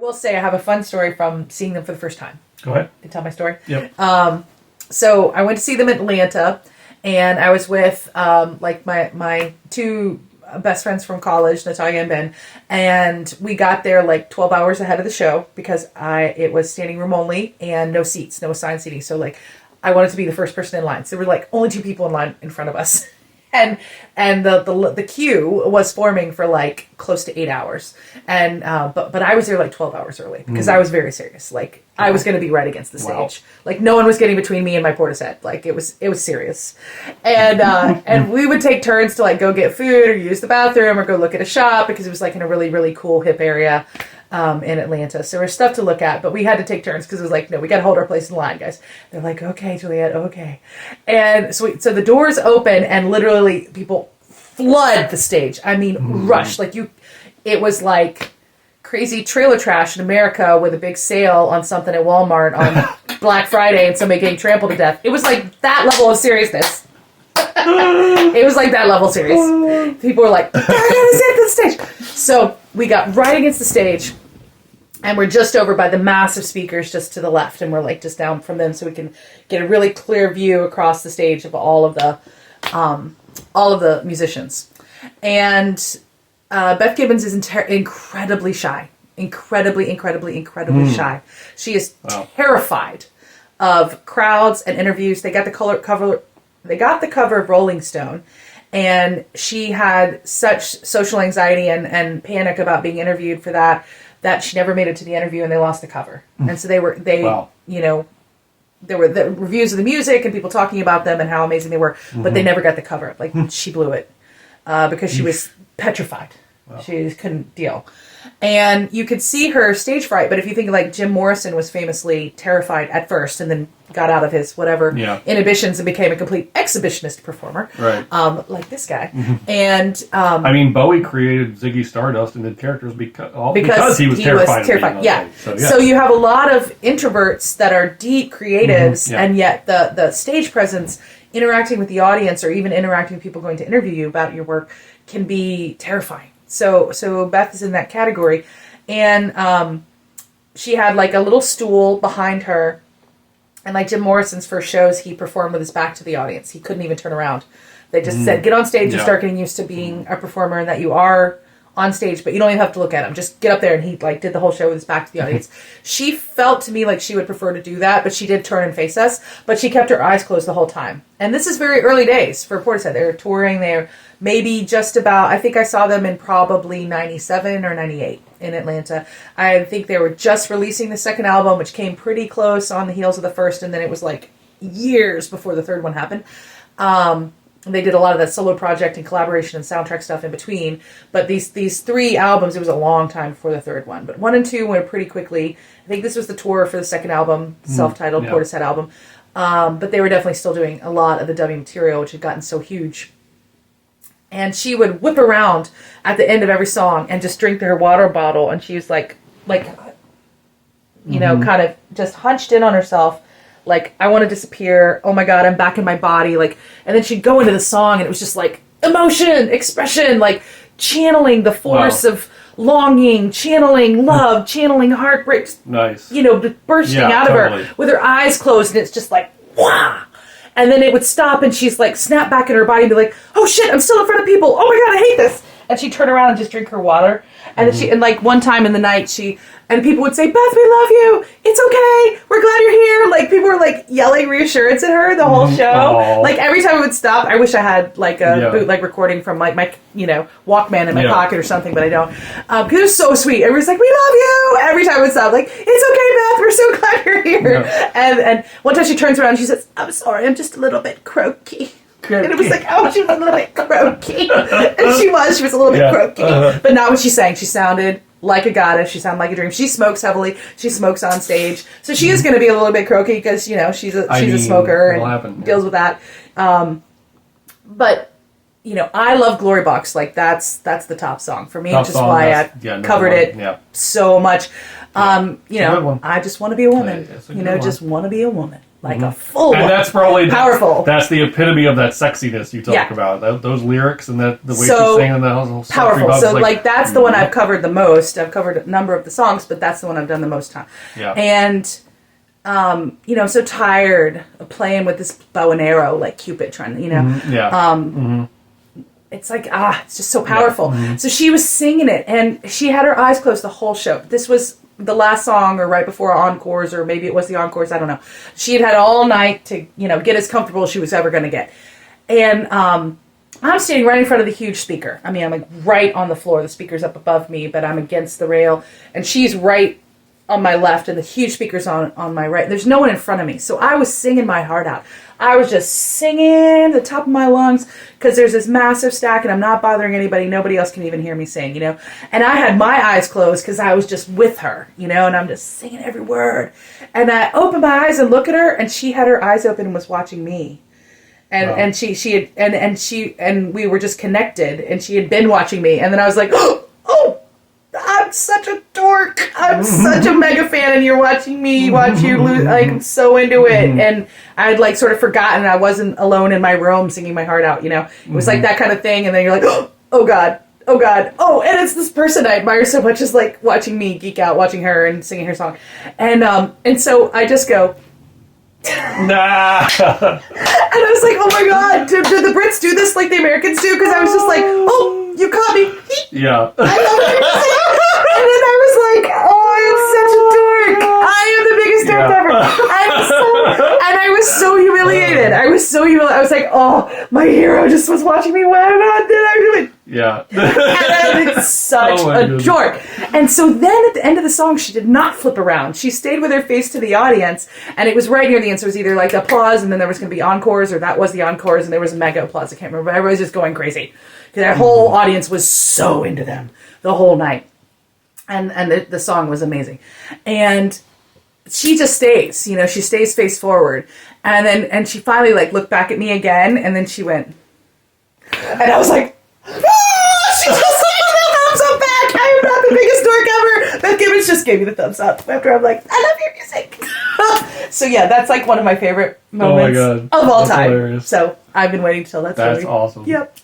will say I have a fun story from seeing them for the first time. Go ahead. Can I tell my story? Yep. So I went to see them in Atlanta, and I was with like my two best friends from college, Natalia and Ben, and we got there like 12 hours ahead of the show because it was standing room only and no seats, no assigned seating. So like I wanted to be the first person in line. So there were like only 2 people in line in front of us. And the queue was forming for like close to 8 hours, and but I was there like 12 hours early because I was very serious. Like I was going to be right against the stage. Wow. Like no one was getting between me and my Portishead. Like it was serious, and and we would take turns to like go get food or use the bathroom or go look at a shop because it was like in a really really cool hip area. In Atlanta. So there's stuff to look at, but we had to take turns because it was like, no, we got to hold our place in line, guys. They're like, okay, Juliet, okay. And so the doors open and literally people flood the stage. I mean, rush. Like it was like crazy trailer trash in America with a big sale on something at Walmart on Black Friday and somebody getting trampled to death. It was like that level of seriousness. It was like that level serious. People were like, I gotta sit at the stage. So we got right against the stage. And we're just over by the massive speakers just to the left. And we're like just down from them so we can get a really clear view across the stage of all of the musicians. And Beth Gibbons is incredibly shy. Incredibly shy. She is terrified of crowds and interviews. They got the cover of Rolling Stone. And she had such social anxiety and panic about being interviewed for that she never made it to the interview and they lost the cover. And so you know, there were the reviews of the music and people talking about them and how amazing they were, but they never got the cover. Like she blew it because she was petrified. Wow. She just couldn't deal. And you could see her stage fright, but if you think like Jim Morrison was famously terrified at first and then got out of his whatever inhibitions and became a complete exhibitionist performer, right? Like this guy. And I mean, Bowie created Ziggy Stardust and did characters because he was terrified. Yeah. So you have a lot of introverts that are deep creatives, and yet the stage presence, interacting with the audience or even interacting with people going to interview you about your work can be terrifying. So Beth is in that category, and she had like a little stool behind her, and like Jim Morrison's first shows, he performed with his back to the audience. He couldn't even turn around. They just said, get on stage and start getting used to being a performer, and that you are on stage, but you don't even have to look at him. Just get up there, and he like did the whole show with his back to the audience. She felt to me like she would prefer to do that, but she did turn and face us, but she kept her eyes closed the whole time. And this is very early days for Portishead. They were touring. They're maybe just about, I think I saw them in probably 97 or 98 in Atlanta. I think they were just releasing the second album, which came pretty close on the heels of the first, and then it was like years before the third one happened. They did a lot of that solo project and collaboration and soundtrack stuff in between. But these 3 albums, it was a long time before the third one. But 1 and 2 went pretty quickly. I think this was the tour for the second album, self-titled Portishead album. But they were definitely still doing a lot of the W material, which had gotten so huge. And she would whip around at the end of every song and just drink her water bottle. And she was like, you know, kind of just hunched in on herself. Like, I want to disappear. Oh my God, I'm back in my body. Like, and then she'd go into the song and it was just like emotion, expression, like channeling the force of longing, channeling love, channeling heartbreak. Nice. You know, bursting out of her with her eyes closed, and it's just like, wah! And then it would stop and she's like snap back in her body and be like, oh shit, I'm still in front of people. Oh my God, I hate this. And she'd turn around and just drink her water. And then and like one time in the night and people would say, Beth, we love you. It's okay. We're glad you're here. Like people were like yelling reassurance at her the whole show. Aww. Like every time it would stop, I wish I had like a bootleg recording from like my, you know, Walkman in my pocket or something, but I don't. Because it was so sweet. Everybody's like, we love you. Every time it would stop, like, it's okay, Beth. We're so glad you're here. And one time she turns around and she says, I'm sorry, I'm just a little bit croaky. And it was like, oh, she was a little bit croaky. And she was a little bit croaky. But not what she sang. She sounded like a goddess. She sounded like a dream. She smokes heavily. She smokes on stage. So she is going to be a little bit croaky because, you know, she's a smoker and deals with that. But, you know, I love Glory Box. Like, that's the top song for me, which is why I covered it so much. You know, I just want to be a woman. Just want to be a woman. like a full. And that's probably powerful. That's the epitome of that sexiness you talk about. Those lyrics and the way she's singing the whole powerful. So like that's the one I've covered the most. I've covered a number of the songs, but that's the one I've done the most time. Yeah. And I'm so tired of playing with this bow and arrow like Cupid trying to, It's like, it's just so powerful. Yeah. So she was singing it, and she had her eyes closed the whole show. This was the last song, or right before encores, or maybe it was the encores, I don't know. She had all night to, get as comfortable as she was ever going to get. And I'm standing right in front of the huge speaker. I mean, I'm like right on the floor. The speaker's up above me, but I'm against the rail. And she's right on my left, and the huge speaker's on my right. There's no one in front of me. So I was singing my heart out. I was just singing the top of my lungs because there's this massive stack and I'm not bothering anybody. Nobody else can even hear me sing, And I had my eyes closed because I was just with her, and I'm just singing every word. And I opened my eyes and look at her, and she had her eyes open and was watching me. And wow. and she we were just connected, and she had been watching me. And then I was like, oh, I'm such a dork. I'm such a mega fan, and you're watching me watch you lose. Like, I'm so into it. And I had like sort of forgotten I wasn't alone in my room singing my heart out, It was like that kind of thing. And then you're like, oh God. Oh, and it's this person I admire so much is like watching me geek out, watching her and singing her song. And so I just go, nah. And I was like, oh my God, do the Brits do this like the Americans do? Because I was just like, oh, you caught me. Yeah. I love it. And then I was like, oh, I'm such a dork. I am the biggest dork ever. And I was so humiliated. I was like, oh, my hero just was watching me. Why did I do it? Yeah. And it's such a dork. And so then at the end of the song, she did not flip around. She stayed with her face to the audience, and it was right near the end. So it was either like applause, and then there was going to be encores, or that was the encores, and there was mega applause. I can't remember. But everybody was just going crazy. Because our whole audience was so into them the whole night. And the song was amazing. And she just stays, she stays face forward. And she finally like looked back at me again, and then she went, and I was like, she just gave me the thumbs up back. I am not the biggest dork ever. Beth Gibbons just gave me the thumbs up after I'm like, I love your music. So yeah, that's like one of my favorite moments of all time. Hilarious. So I've been waiting to tell that story. That's awesome. Yep.